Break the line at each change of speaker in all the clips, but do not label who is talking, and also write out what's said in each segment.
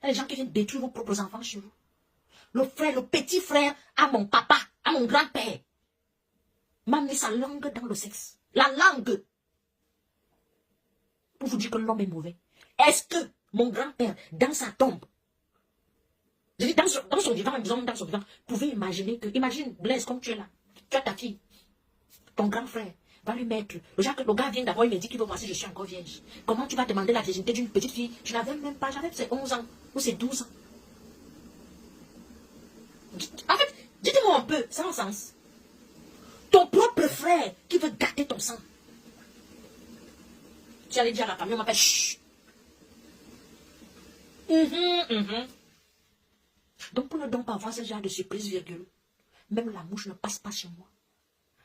Il y a des gens qui viennent détruire vos propres enfants chez vous. Le frère, le petit frère à mon papa, à mon grand-père, m'a mis sa langue dans le sexe. La langue. Pour vous dire que l'homme est mauvais. Est-ce que mon grand-père, dans sa tombe, je dis dans son vivant, disons dans son vivant, pouvez imaginer que, imagine Blaise comme tu es là, tu as ta fille, ton grand frère va lui mettre, le gars vient d'abord, il me dit qu'il veut voir si je suis encore vierge. Comment tu vas demander la virginité d'une petite fille? Je n'avais même pas, j'avais ses 11 ans, ou ses 12 ans. En fait, dites-moi un peu, ça a un sens. Ton propre frère qui veut gâter ton sang. Tu allais dire à la famille, on m'appelle chut. Donc pour ne donc pas avoir ce genre de surprise, virgule, même la mouche ne passe pas chez moi.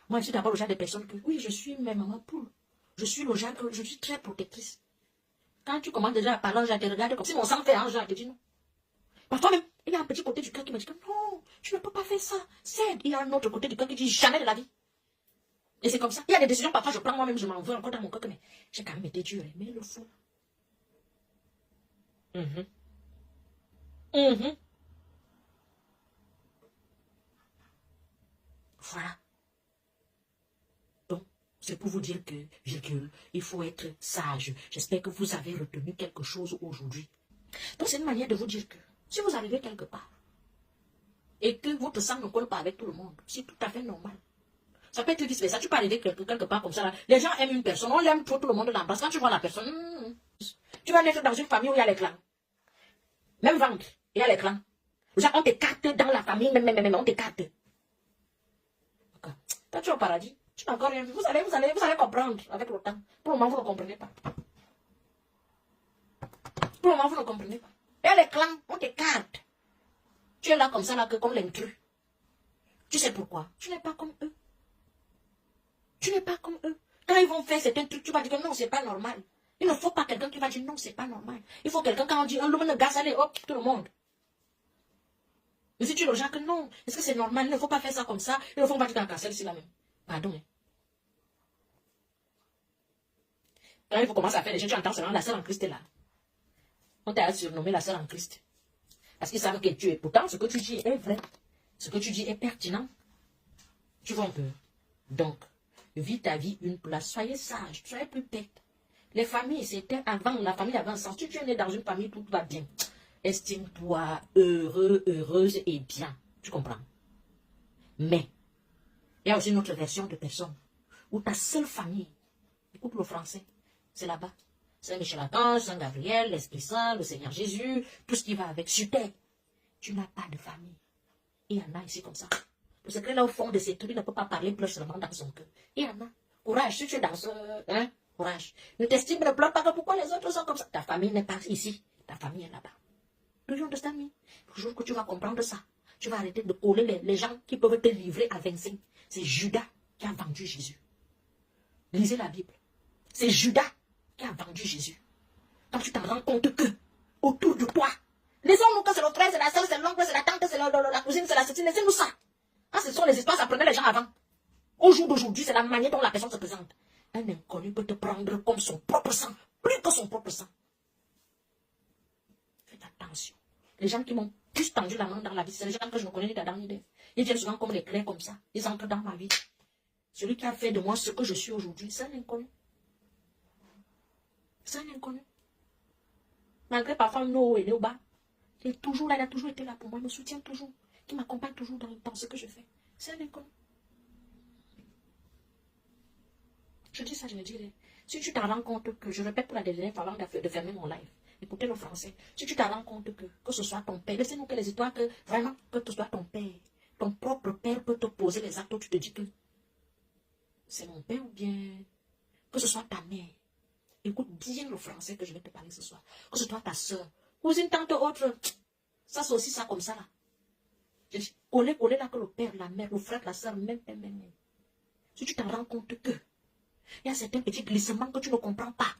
Moi, je suis d'abord le genre de personne que, oui, je suis même maman poule. Je suis le genre que je suis très protectrice. Quand tu commences déjà à parler, je te regarde comme si mon sang fait un genre, je te dis non. Parfois même, il y a un petit côté du cœur qui me dit que non, tu ne peux pas faire ça. Il y a un autre côté du cœur qui dit jamais de la vie. Et c'est comme ça. Il y a des décisions, parfois je prends moi-même, je m'en veux encore dans mon cœur, mais j'ai quand même été dure. Mais il le faut. Voilà. Donc, c'est pour vous dire que, virgule, il faut être sage. J'espère que vous avez retenu quelque chose aujourd'hui. Donc, c'est une manière de vous dire que, si vous arrivez quelque part, et que votre sang ne colle pas avec tout le monde, c'est tout à fait normal. Ça peut être vice-versa. Tu peux arriver quelque part comme ça. Là. Les gens aiment une personne, on l'aime trop, tout le monde l'embrasse. Quand tu vois la personne, tu vas naître dans une famille où il y a les clans. Même ventre, il y a les clans. On t'écarte dans la famille, même, on t'écarte. Quand tu es au paradis, tu n'as encore rien vu. Vous allez comprendre avec le temps. Pour le moment, vous ne comprenez pas. Pour le moment, vous ne comprenez pas. Il y a les clans, on t'écarte. Tu es là comme ça, là, comme l'intrus. Tu sais pourquoi? Tu n'es pas comme eux. Tu n'es pas comme eux. Quand ils vont faire certains trucs, tu vas dire que non, c'est pas normal. Il ne faut pas quelqu'un qui va dire non, c'est pas normal. Il faut quelqu'un quand on dit un homme ne gasse, allez, hop, tout le monde. Mais si tu le genre que non, est-ce que c'est normal? Il ne faut pas faire ça comme ça. Il ne faut pas dire qu'un cassel, c'est la même. Pardon. Hein. Quand il faut commencer à faire les gens, tu entends seulement la sœur en Christ est là. On t'a surnommé la sœur en Christ. Parce qu'ils savent que tu es. Pourtant, ce que tu dis est vrai. Ce que tu dis est pertinent. Tu vois un peu. Donc, vis ta vie une place. Soyez sage. Soyez plus bête. Les familles, c'était avant. La famille avait un sens. Si tu es né dans une famille, tout va bien. Estime-toi heureux, heureuse et bien. Tu comprends? Mais, il y a aussi une autre version de personnes où ta seule famille, écoute le français, c'est là-bas. Saint-Michel-Archange, Saint-Gabriel, l'Esprit Saint, le Seigneur Jésus, tout ce qui va avec. Super. Tu n'as pas de famille. Il y en a ici comme ça. Le secret là au fond de ces trucs, il ne peut pas parler plus seulement dans son cœur. Il y en a. Courage, si tu es dans ce... Hein? Courage. Ne t'estime, ne pleure pas que pourquoi les autres sont comme ça. Ta famille n'est pas ici. Ta famille est là-bas. Do you understand me? Le jour que tu vas comprendre ça, tu vas arrêter de coller les gens qui peuvent te livrer à 25. C'est Judas qui a vendu Jésus. Lisez la Bible. C'est Judas qui a vendu Jésus. Quand tu t'en rends compte que, autour de toi, laissons-nous que c'est le frère, c'est la soeur, c'est l'oncle, c'est la tante, c'est la cousine, c'est la ceci, laissez-nous ça. Ah, ce sont les histoires, ça prenait les gens avant. Au jour d'aujourd'hui, c'est la manière dont la personne se présente. Un inconnu peut te prendre comme son propre sang, plus que son propre sang. Faites attention. Les gens qui m'ont plus tendu la main dans la vie, c'est les gens que je ne connais ni d'Adam ni d'Ève. Ils viennent souvent comme des clés comme ça. Ils entrent dans ma vie. Celui qui a fait de moi ce que je suis aujourd'hui, c'est un inconnu. C'est un inconnu. Malgré parfois le haut et le bas, il est toujours là, il a toujours été là pour moi, il me soutient toujours, qui m'accompagne toujours dans ce que je fais. C'est un inconnu. Je dis ça, je le dirai. Si tu t'en rends compte que, je répète pour la dernière fois avant de fermer mon live, écoutez le français. Si tu t'en rends compte que ce soit ton père, laissez-nous que les histoires, que vraiment, que ce soit ton père, ton propre père peut te poser les actes où tu te dis que c'est mon père ou bien que ce soit ta mère. Écoute bien le français que je vais te parler ce soir. Que ce soit ta soeur, cousine, tante, autre. Ça, c'est aussi ça comme ça là. Je dis, coller là que le père, la mère, le frère, la soeur, même. Si tu t'en rends compte que il y a certains petits glissements que tu ne comprends pas.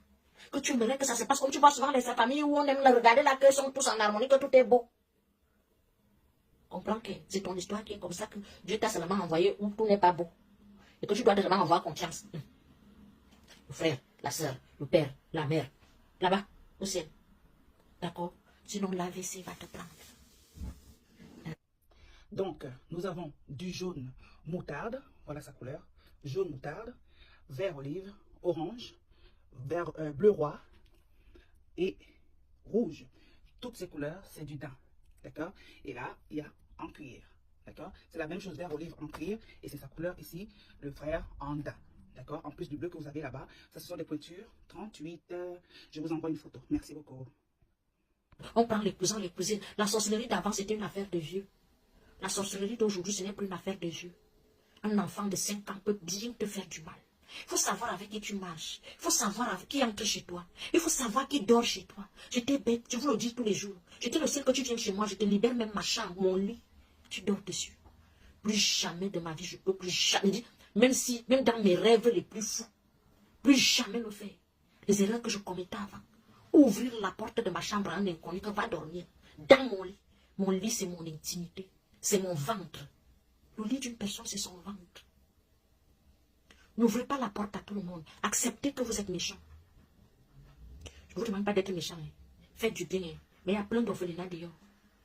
Que tu aimerais que ça se passe comme tu vois souvent les familles où on aime le regarder là, que sont tous en harmonie, que tout est beau. Comprends que c'est ton histoire qui est comme ça, que Dieu t'a seulement envoyé où tout n'est pas beau. Et que tu dois vraiment avoir confiance. Le frère, la soeur, le père, la mère, là-bas, au ciel. D'accord? Sinon, l'AVC va te prendre.
Donc, nous avons du jaune moutarde, voilà sa couleur, jaune moutarde, vert olive, orange, bleu roi et rouge. Toutes ces couleurs, c'est du daim, d'accord? Et là, il y a en cuir, d'accord? C'est la même chose, vert olive en cuir, et c'est sa couleur ici, le vert en daim, d'accord? En plus du bleu que vous avez là-bas, ça ce sont des pointures 38, je vous envoie une photo, merci beaucoup.
On prend les cousins, les cousines. La sorcellerie d'avant, c'était une affaire de vieux. La sorcellerie d'aujourd'hui, ce n'est plus une affaire de vieux. Un enfant de 5 ans peut bien te faire du mal. Il faut savoir avec qui tu marches. Il faut savoir avec qui entre chez toi. Il faut savoir qui dort chez toi. J'étais bête, je vous le dis tous les jours. J'étais le seul que tu viennes chez moi, je te libère même ma chambre, mon lit. Tu dors dessus. Plus jamais de ma vie, je peux plus jamais. Même dans mes rêves les plus fous, plus jamais le faire. Les erreurs que je commettais avant. Ouvrir la porte de ma chambre à un inconnu qui va dormir. Dans mon lit. Mon lit, c'est mon intimité. C'est mon ventre. Le lit d'une personne, c'est son ventre. N'ouvrez pas la porte à tout le monde. Acceptez que vous êtes méchant. Je ne vous demande pas d'être méchant. Hein. Faites du bien. Hein. Mais il y a plein d'orphelinats dehors.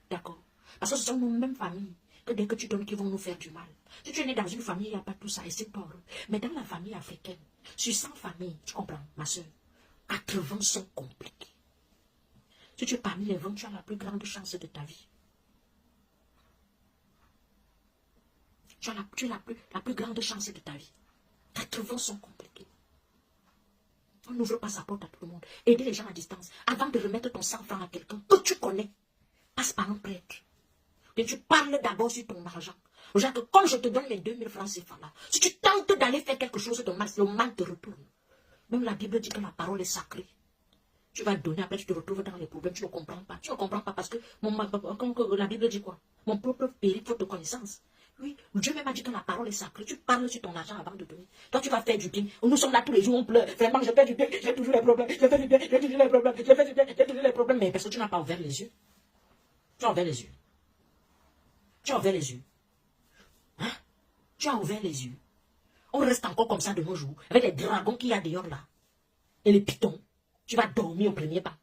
D'accord? Parce que ce sont nos mêmes familles que dès que tu donnes qui vont nous faire du mal. Si tu es né dans une famille, il n'y a pas tout ça et c'est pas heureux. Mais dans la famille africaine, sur 100 familles, tu comprends, ma soeur, 80 sont compliquées. Si tu es parmi les 20, tu as la plus grande chance de ta vie. Tu as la plus grande chance de ta vie. 80 sont compliqués. On n'ouvre pas sa porte à tout le monde. Aidez les gens à distance. Avant de remettre ton 100 francs à quelqu'un que tu connais, passe par un prêtre. Et tu parles d'abord sur ton argent. Genre que comme je te donne mes 2000 francs CFA là, si tu tentes d'aller faire quelque chose de mal, le mal te retourne. Même la Bible dit que la parole est sacrée. Tu vas donner, après tu te retrouves dans les problèmes, tu ne comprends pas. Tu ne comprends pas parce que comme la Bible dit quoi? Mon propre périple, faute de connaissance. Oui, Dieu même a dit que la parole est sacrée. Tu parles sur ton argent avant de donner. Toi, tu vas faire du bien. Nous sommes là tous les jours, on pleure. Vraiment, je fais du bien, j'ai toujours les problèmes. Je fais du bien, j'ai toujours les problèmes. Je fais du bien, j'ai toujours les problèmes. Mais parce que tu n'as pas ouvert les yeux. Tu as ouvert les yeux. Tu as ouvert les yeux. Hein? Tu as ouvert les yeux. On reste encore comme ça de nos jours, avec les dragons qu'il y a dehors là. Et les pitons. Tu vas dormir au premier pas.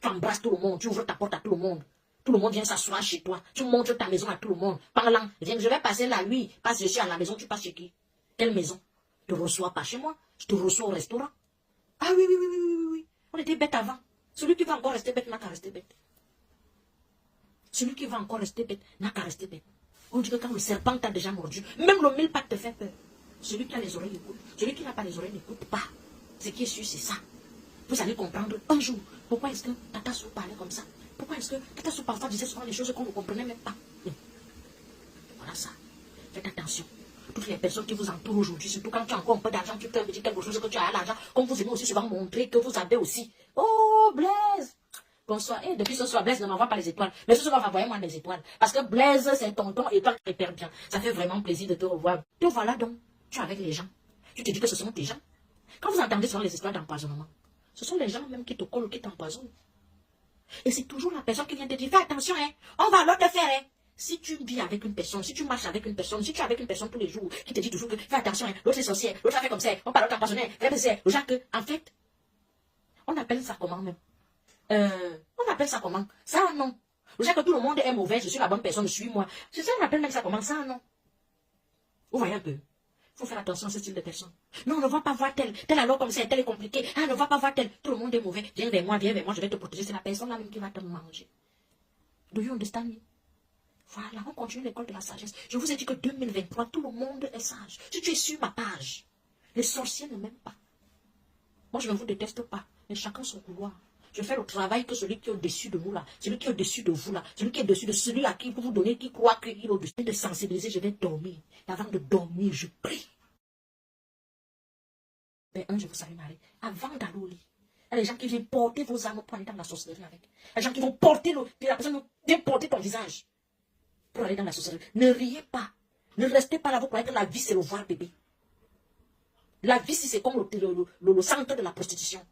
Tu embrasses tout le monde, tu ouvres ta porte à tout le monde. Tout le monde vient s'asseoir chez toi. Tu montres ta maison à tout le monde. Parlant, viens, je vais passer là, oui. Passe, je suis à la maison, tu passes chez qui? Quelle maison? Je te reçois pas chez moi. Je te reçois au restaurant. Ah oui, oui, oui, oui, oui, oui. On était bêtes avant. Celui qui va encore rester bête n'a qu'à rester bête. Celui qui va encore rester bête n'a qu'à rester bête. On dit que quand le serpent t'a déjà mordu, même le mille pattes te fait peur. Celui qui a les oreilles écoute. Celui qui n'a pas les oreilles n'écoute pas. Ce qui est sûr, c'est ça. Vous allez comprendre un jour pourquoi est-ce que Tata Sou parlait comme ça. Pourquoi est-ce que Tata Sou parfois disait souvent des choses qu'on ne comprenait même pas. Voilà ça. Faites attention. Toutes les personnes qui vous entourent aujourd'hui, surtout quand tu as encore un peu d'argent, tu peux me dire quelque chose que tu as à l'argent, comme vous aimez aussi souvent montrer que vous avez aussi. Oh, Blaise! Bonsoir. Et depuis ce soir, Blaise ne m'envoie pas les étoiles. Mais ce soir, envoyez-moi des étoiles. Parce que Blaise, c'est tonton étoile qui perd bien. Ça fait vraiment plaisir de te revoir. Te voilà donc. Tu es avec les gens. Tu te dis que ce sont tes gens. Quand vous entendez souvent les histoires d'empoisonnement, ce sont les gens même qui te collent, qui t'empoisonnent. Et c'est toujours la personne qui vient te dire, fais attention, hein, on va alors te faire, hein. Si tu vis avec une personne, si tu marches avec une personne, si tu es avec une personne tous les jours, qui te dit toujours que fais attention, hein, l'autre est sorcière, l'autre a fait comme ça, on parle t'empoisonner, le genre que, en fait, on appelle ça comment même? On appelle ça comment? Ça non. Le genre que tout le monde est mauvais, je suis la bonne personne, suis-moi. C'est ça, on appelle même ça comment? Ça non. Vous voyez un peu? Il faut faire attention à ce style de personne. Non, on ne va pas voir tel alors comme ça, tel est compliqué. Ah, on ne va pas voir tel. Tout le monde est mauvais. Viens vers moi, je vais te protéger. C'est la personne là même qui va te manger. Do you understand me? Voilà, on continue l'école de la sagesse. Je vous ai dit que 2023, tout le monde est sage. Si tu es sur ma page, les sorciers ne m'aiment pas. Moi, je ne vous déteste pas, mais chacun son couloir. Je fais le travail que celui qui est au-dessus de nous là, celui qui est au-dessus de vous là, celui qui est au-dessus de celui à qui vous donnez, qui croit qu'il est au-dessus de sensibiliser, je vais dormir. Et avant de dormir, je prie. Ben, je vous salue Marie. Avant d'aller au lit, il y a des gens qui viennent porter vos âmes pour aller dans la sorcellerie avec. Il y a des gens qui vont porter la personne vient porter ton visage pour aller dans la sorcellerie. Ne riez pas. Ne restez pas là, vous croyez que la vie c'est le voir bébé. La vie c'est comme le centre de la prostitution.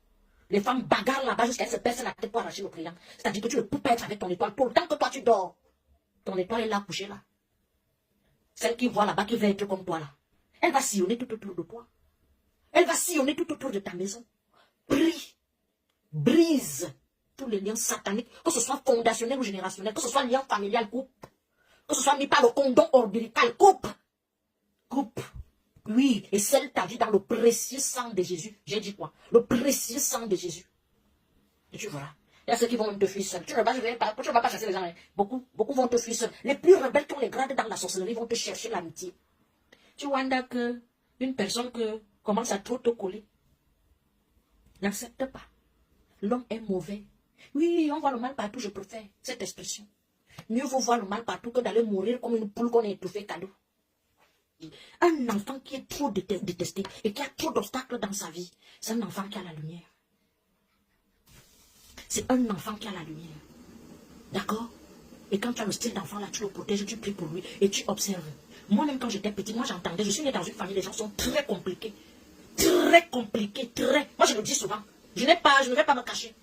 Les femmes bagarrent là-bas jusqu'à ce qu'elles se percent la tête pour arracher le client. C'est-à-dire que tu ne peux pas être avec ton étoile. Pourtant que toi tu dors. Ton étoile est là couchée là. Celle qui voit là-bas qui veut être comme toi là. Elle va sillonner tout autour de toi. Elle va sillonner tout autour de ta maison. Prie. Brise tous les liens sataniques, que ce soit fondationnel ou générationnel, que ce soit lien familial, coupe. Que ce soit mis par le condom ombilical, coupe. Coupe. Oui, et scelle ta vie dans le précieux sang de Jésus. J'ai dit quoi? Le précieux sang de Jésus. Et tu verras. Il y a ceux qui vont même te fuir seuls. Tu ne vas pas chasser les gens. Hein. Beaucoup vont te fuir seuls. Les plus rebelles qui ont les grades dans la sorcellerie vont te chercher l'amitié. Tu vois que une personne que commence à trop te coller, n'accepte pas. L'homme est mauvais. Oui, on voit le mal partout, je préfère cette expression. Mieux vaut voir le mal partout que d'aller mourir comme une poule qu'on a étouffée cadeau. Un enfant qui est trop détesté et qui a trop d'obstacles dans sa vie, c'est un enfant qui a la lumière. C'est un enfant qui a la lumière. D'accord? Et quand tu as le style d'enfant là, tu le protèges, tu pries pour lui et tu observes. Moi-même quand j'étais petit, moi j'entendais, je suis née dans une famille, les gens sont très compliqués. Très compliqués, très. Moi je le dis souvent. Je ne vais pas me cacher.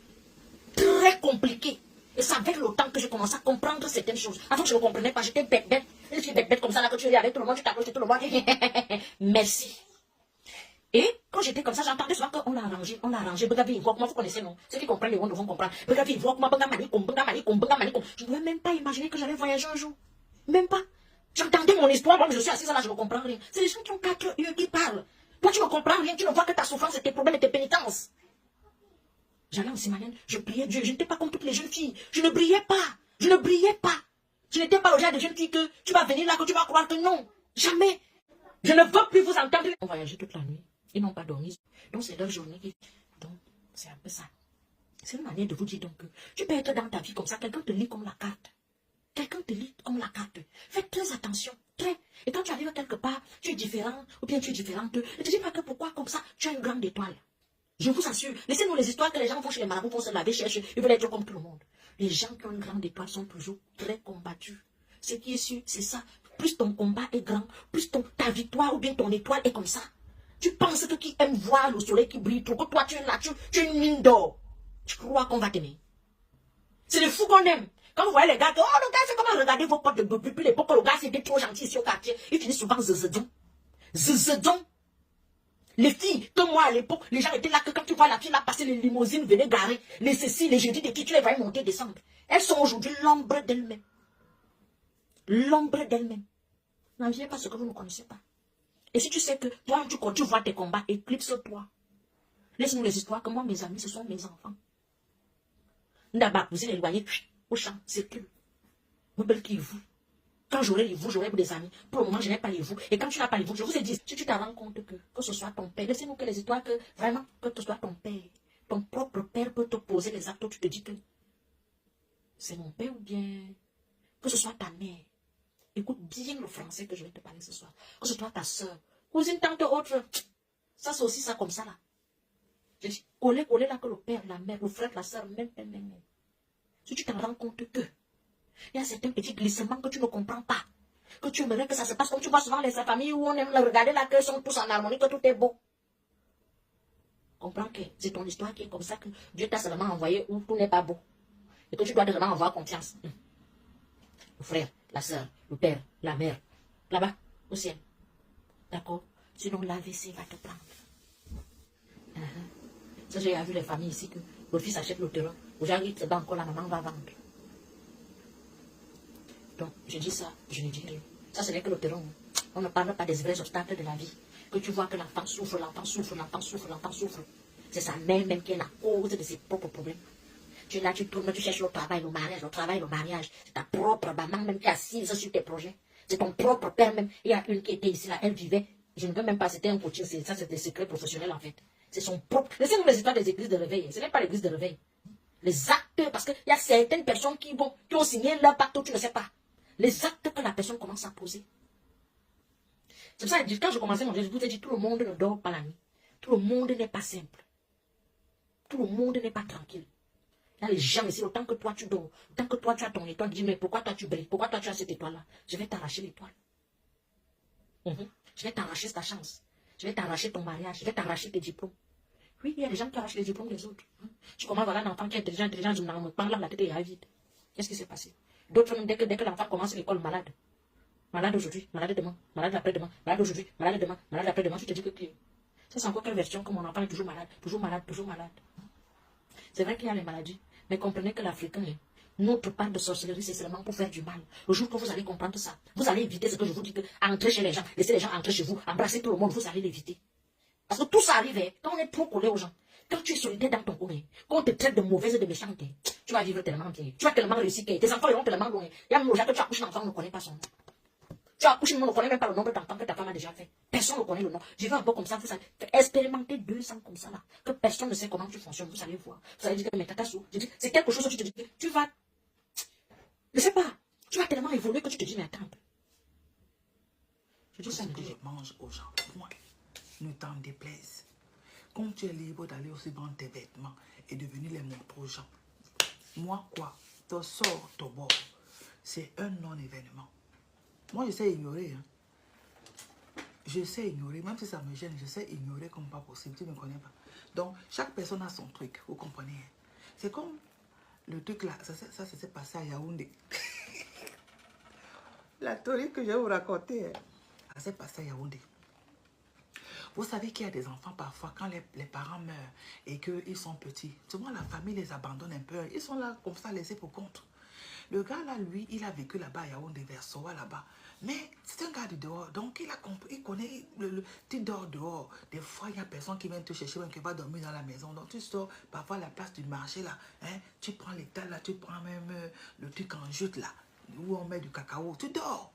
Très compliqué. Et c'est avec le temps que j'ai commencé à comprendre certaines choses. Avant, je ne comprenais pas. J'étais bête. Je suis bête comme ça, là, que tu ris avec tout le monde, tu t'approches de tout le monde. Merci. Et quand j'étais comme ça, j'entendais souvent qu'on l'a arrangé. Begavi, comment vous connaissez, non? Ceux qui comprennent les mondes vont comprendre. Begavi, comment je ne pouvais même pas imaginer que j'allais voyager un jour. Même pas. J'entendais mon histoire, moi, je suis assise là, je ne comprends rien. C'est les gens qui ont 4 yeux qui parlent. Toi, tu ne comprends rien, tu ne vois que ta souffrance et tes problèmes et tes pénitences. J'allais en Simanène, je priais Dieu, je n'étais pas comme toutes les jeunes filles. Je ne brillais pas. Je n'étais pas le genre de jeune fille que tu vas venir là, que tu vas croire que non. Jamais. Je ne veux plus vous entendre. On voyageait toute la nuit. Ils n'ont pas dormi. Donc c'est leur journée qui... Donc c'est un peu ça. C'est une manière de vous dire donc que tu peux être dans ta vie comme ça, quelqu'un te lit comme la carte. Faites très attention. Très. Et quand tu arrives quelque part, tu es différent ou bien tu es différente. Ne te dis pas que pourquoi comme ça, tu as une grande étoile. Je vous assure, laissez-nous les histoires que les gens vont chez les marabouts, vont se laver, chercher, ils veulent être comme tout le monde. Les gens qui ont une grande étoile sont toujours très combattus. Ce qui est sûr, c'est ça. Plus ton combat est grand, plus ta victoire ou bien ton étoile est comme ça. Tu penses que qui aime voir le soleil qui brille trop, que toi tu es là, tu es une mine d'or. Tu crois qu'on va t'aimer? C'est le fou qu'on aime. Quand vous voyez les gars, oh le gars c'est comment regarder vos potes depuis l'époque, le gars c'était trop gentil ici au quartier. Ils finissent souvent zezedon. Les filles, comme moi à l'époque, les gens étaient là que quand tu vois la fille là passer, les limousines venaient garer, les ceci, les jeudis de qui tu les voyais monter, descendre. Elles sont aujourd'hui l'ombre d'elles-mêmes. L'ombre d'elles-mêmes. N'enviez pas ce que vous ne connaissez pas. Et si tu sais que toi, quand tu vois tes combats, éclipse-toi. Laisse-nous les histoires que moi, mes amis, ce sont mes enfants. D'abord, vous êtes éloignés au champ, c'est tout. Vous belle qui vous. Quand j'aurai les vous, j'aurai des amis. Pour le moment, je n'ai pas les vous. Et quand tu n'as pas les vous, je vous ai dit, si tu te rends compte que ce soit ton père, laissez-nous que les histoires, que vraiment, que ce soit ton père, ton propre père peut te poser les actes où tu te dis que c'est mon père ou bien que ce soit ta mère. Écoute bien le français que je vais te parler ce soir. Que ce soit ta soeur, cousine, tante, autre. Ça, c'est aussi ça comme ça là. Je dis, coller là que le père, la mère, le frère, la soeur, même. Si tu te rends compte que il y a certains petits glissements que tu ne comprends pas. Que tu aimerais que ça se passe comme tu vois souvent les familles où on aime regarder là, que sont tous en harmonie, que tout est beau. Comprends que c'est ton histoire qui est comme ça, que Dieu t'a seulement envoyé où tout n'est pas beau. Et que tu dois vraiment avoir confiance. Le frère, la soeur, le père, la mère, là-bas, au ciel. D'accord? Sinon l'AVC va te prendre. Ça, j'ai vu les familles ici que le fils achète le terrain. Aujourd'hui, c'est encore la maman va vendre. Donc, je dis ça, je ne dis rien. Ça, ce n'est que le terrain. On ne parle pas des vrais obstacles de la vie. Que tu vois que l'enfant souffre. C'est sa mère même qui est la cause de ses propres problèmes. Tu es là, tu tournes, tu cherches le travail, le mariage. C'est ta propre maman même qui est assise sur tes projets. C'est ton propre père même. Il y a une qui était ici, là, elle vivait. Je ne veux même pas, c'était un coaching, ça c'est des secrets professionnels en fait. C'est son propre. Laissez-nous les histoires des églises de réveil. Ce n'est pas l'église de réveil. Les actes, parce qu'il y a certaines personnes qui ont signé leur pacte, tu ne sais pas. Les actes que la personne commence à poser. C'est pour ça que quand je commençais mon jeu, je vous ai dit, tout le monde ne dort pas la nuit. Tout le monde n'est pas simple. Tout le monde n'est pas tranquille. Il y a les gens ici, autant que toi tu dors, autant que toi tu as ton étoile, dis, mais pourquoi toi tu brilles? Pourquoi toi tu as cette étoile-là? Je vais t'arracher l'étoile. Je vais t'arracher ta chance. Je vais t'arracher ton mariage. Je vais t'arracher tes diplômes. Oui, il y a des gens qui arrachent les diplômes des autres. Tu commences à voir un enfant qui est intelligent, je me parle là, la tête est vide. Qu'est-ce qui s'est passé? D'autres même, dès que l'enfant commence l'école malade. Malade aujourd'hui, malade demain, malade après-demain, malade aujourd'hui, malade demain, malade après-demain, tu te dis que ça c'est encore quelle version que mon enfant est toujours malade. C'est vrai qu'il y a les maladies, Mais comprenez que l'Africain, notre part de sorcellerie, c'est seulement pour faire du mal. Le jour que vous allez comprendre ça, vous allez éviter ce que je vous dis, que entrer chez les gens, laisser les gens entrer chez vous, embrasser tout le monde, vous allez l'éviter. Parce que tout ça arrive, quand on est trop collé aux gens. Quand tu es solidaire dans ton coin, quand on te traite de mauvaise et de méchante, tu vas vivre tellement bien. Tu vas tellement réussir, tes enfants iront tellement loin. Il y a même déjà que tu accouches un enfant, on ne connaît pas son nom. Tu accouches, on ne connaît même pas le nombre d'enfants que ta femme a déjà fait. Personne ne connaît le nom. Je vais un peu comme ça, vous savez, expérimenter 2 ans comme ça là, que personne ne sait comment tu fonctionnes, vous allez voir. Vous allez dire que mais Tatassou, je dis, c'est quelque chose que tu te dis, tu vas, je sais pas, tu vas tellement évoluer que tu te dis, mais attends un peu. Je dis ça,
ce que je mange aux gens, moi, ne t'en déplaise. Quand tu es libre d'aller aussi vendre tes vêtements et de venir les montrer aux gens, moi, quoi, ton sort, ton bord, c'est un non-événement. Moi, je sais ignorer. Hein. Je sais ignorer, même si ça me gêne, je sais ignorer comme pas possible. Tu ne me connais pas. Donc, chaque personne a son truc, vous comprenez. Hein. C'est comme le truc là, ça s'est passé à Yaoundé. La théorie que je vais vous raconter, hein, ça s'est passé à Yaoundé. Vous savez qu'il y a des enfants parfois, quand les parents meurent et qu'ils sont petits, souvent la famille les abandonne un peu. Ils sont là comme ça, laissés pour compte. Le gars là, lui, il a vécu là-bas à Yaoundé, vers Soa là-bas. Mais c'est un gars du dehors, donc il a compris, il connaît, tu dors dehors. Des fois, il y a personne qui vient te chercher, même qui va dormir dans la maison. Donc tu sors, parfois à la place du marché là, hein, tu prends l'étal là, tu prends même le truc en jute là, où on met du cacao, tu dors.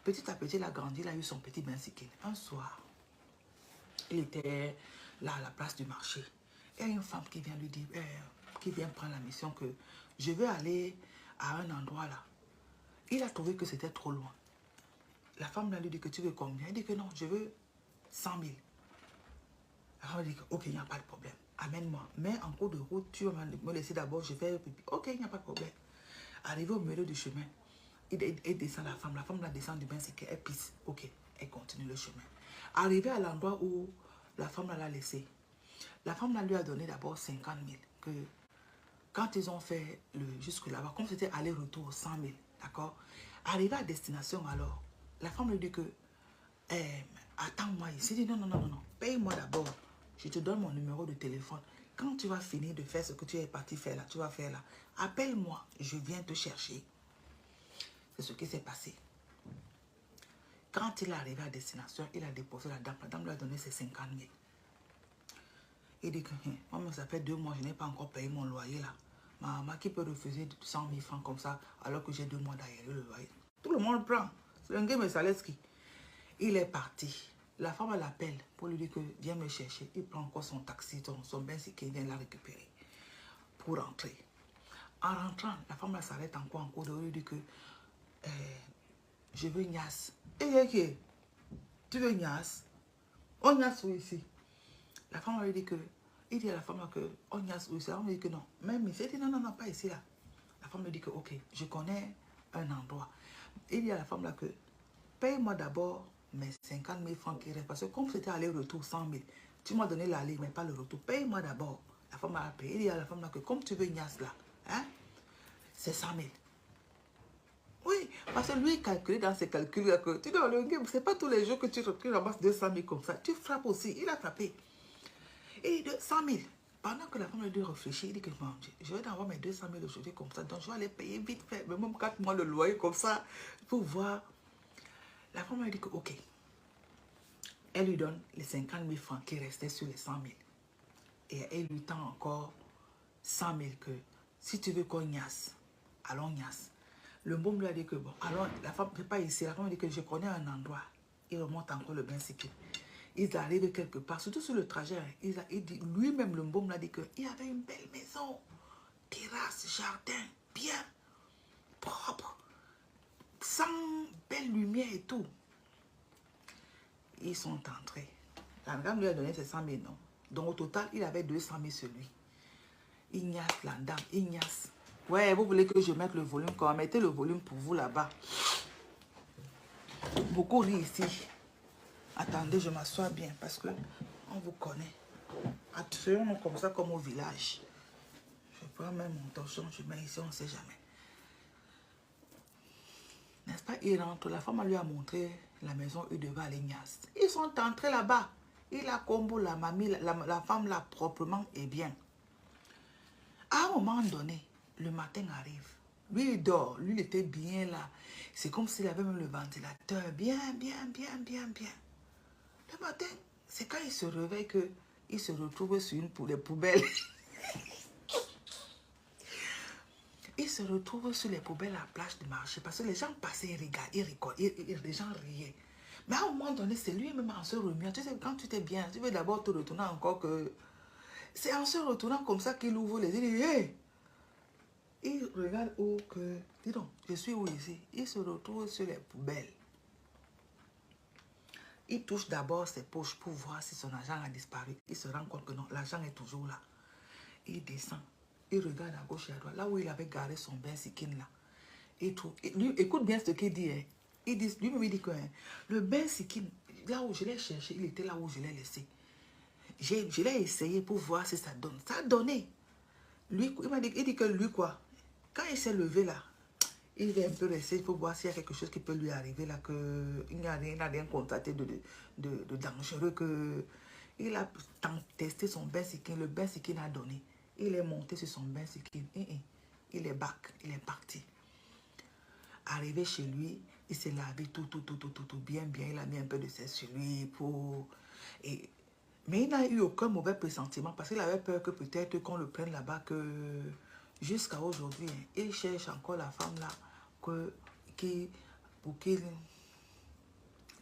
Petit à petit, il a grandi, il a eu son petit bain cycle. Un soir, il était là à la place du marché. Il y a une femme qui vient lui dire, qui vient prendre la mission que je veux aller à un endroit là. Il a trouvé que c'était trop loin. La femme lui dit que tu veux combien? Il dit que non, je veux 100 000. La femme dit que ok, il n'y a pas de problème. Amène-moi. Mais en cours de route, tu vas me laisser d'abord, je fais pipi. Ok, il n'y a pas de problème. Arrivé au milieu du chemin, il descend la femme la descend du bain, c'est qu'elle pisse. Ok, elle continue le chemin. Arrivé à l'endroit où la femme l'a laissé, la femme lui a donné d'abord 50 000. Que quand ils ont fait jusque là-bas, comme c'était aller-retour 100 000, d'accord? Arrivé à destination alors, la femme lui dit que attends-moi ici. Il dit non, paye-moi d'abord. Je te donne mon numéro de téléphone. Quand tu vas finir de faire ce que tu es parti faire là, tu vas faire là, appelle-moi, je viens te chercher. C'est ce qui s'est passé. Quand il est arrivé à destination, il a déposé la dame. La dame lui a donné ses 50 000. Il dit que moi, ça fait 2 mois, je n'ai pas encore payé mon loyer là. Ma maman qui peut refuser 100 000 francs comme ça alors que j'ai 2 mois derrière le loyer. Tout le monde prend. C'est un game Saleski. Il est parti. La femme l'appelle pour lui dire que viens me chercher. Il prend encore son taxi, son bain, c'est qu'il vient la récupérer pour rentrer. En rentrant, la femme s'arrête encore en cours de lui dit que je veux Nias. Et qui tu veux Nias? On Nias où ici? La femme lui dit que, il dit à la femme que on Nias où ici? La femme lui dit que non. Même il dit non, pas ici là. La femme lui dit que ok, je connais un endroit. Il dit à la femme là que paye-moi d'abord mes 50 000 francs qui restent. Parce que comme c'était aller-retour 100 000, tu m'as donné l'aller, mais pas le retour. Paye-moi d'abord. La femme a payé. Il dit à la femme là que comme tu veux Nias là, hein, c'est 100 000. Oui, parce que lui, il calculait dans ses calculs là que tu dois le game. C'est pas tous les jours que tu ramasses 200 000 comme ça. Tu frappes aussi. Il a frappé. Et 200 000. Pendant que la femme lui dit réfléchir, il dit que je vais avoir mes 200 000 aujourd'hui comme ça. Donc je vais aller payer vite fait, même 4 mois le loyer comme ça pour voir. La femme lui dit que ok. Elle lui donne les 50 000 francs qui restaient sur les 100 000. Et elle lui tend encore 100 000 que si tu veux qu'on Nias, allons Nias. Le môme lui a dit que bon, alors la femme n'est pas ici. La femme dit que je connais un endroit. Il remonte encore le bain cycle. Ils arrivent quelque part, surtout sur le trajet. Il dit, lui-même, le môme l'a dit qu'il y avait une belle maison, terrasse, jardin, bien, propre, sans belle lumière et tout. Ils sont entrés. La dame lui a donné ses 100 000, non. Donc au total, il avait 200 000 sur lui. Ignace, la dame, Ignace. Ouais, vous voulez que je mette le volume, quand mettez le volume pour vous là-bas. Beaucoup rient ici. Attendez, je m'assois bien parce que on vous connaît. Attention comme ça, comme au village. Je prends même mon torchon, je mets ici, on ne sait jamais. N'est-ce pas? Il rentre, la femme lui a montré la maison où il devait aller Nias. Ils sont entrés là-bas. Il a combo la mamie, la femme là proprement et bien. un moment donné, le matin arrive. Lui, il dort. Lui, il était bien là. C'est comme s'il avait même le ventilateur. Bien. Le matin, c'est quand il se réveille qu'il se retrouve sur les poubelles. Il se retrouve sur les poubelles à la plage de marché parce que les gens passaient, ils regardaient, les gens riaient. Mais à un moment donné, c'est lui-même en se remuant. Tu sais, quand tu t'es bien, tu veux d'abord te retourner encore que... C'est en se retournant comme ça qu'il ouvre les yeux. Il dit, hey! Il regarde où que... Dis donc, je suis où ici? Il se retrouve sur les poubelles. Il touche d'abord ses poches pour voir si son argent a disparu. Il se rend compte que non, l'argent est toujours là. Il descend. Il regarde à gauche et à droite. Là où il avait gardé son bain sikin là. Il trouve... Lui, écoute bien ce qu'il dit. Hein. Lui-même il dit que hein, le bain sikin, là où je l'ai cherché, il était là où je l'ai laissé. Je l'ai essayé pour voir si ça donne. Ça a donné. Lui, il dit que lui quoi, quand il s'est levé là, il est un peu resté pour voir s'il y a quelque chose qui peut lui arriver là, qu'il n'a rien constaté de dangereux, que il a testé son bain sikin, le bain sikin a donné. Il est monté sur son bain sikin, il est back, il est parti. Arrivé chez lui, il s'est lavé tout bien, il a mis un peu de sel sur lui pour... Mais il n'a eu aucun mauvais pressentiment parce qu'il avait peur que peut-être qu'on le prenne là-bas, que jusqu'à aujourd'hui, il cherche encore la femme là,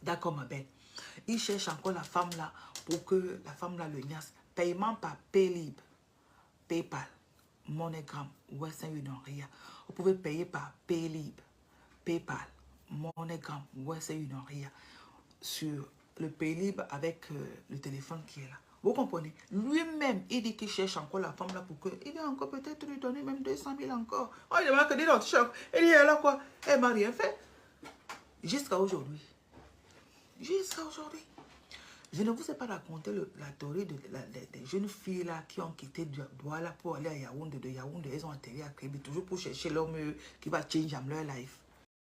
d'accord ma belle, il cherche encore la femme là pour que la femme là le niasse. Paiement par Paylib, PayPal, MoneyGram, Western Union, RIA. Vous pouvez payer par Paylib, PayPal, MoneyGram, Western Union, RIA. Sur le Paylib avec le téléphone qui est là. Vous comprenez? Lui-même, il dit qu'il cherche encore la femme là pour que... Il va encore peut-être lui donner même 200 000 encore. Oh, il demande que des autres chocs. Il dit, elle a quoi? Elle m'a rien fait. Jusqu'à aujourd'hui. Jusqu'à aujourd'hui. Je ne vous ai pas raconté la théorie des jeunes filles là qui ont quitté Douala pour aller à Yaoundé. De Yaoundé, elles ont atterri à Kribi, toujours pour chercher l'homme qui va change leur life.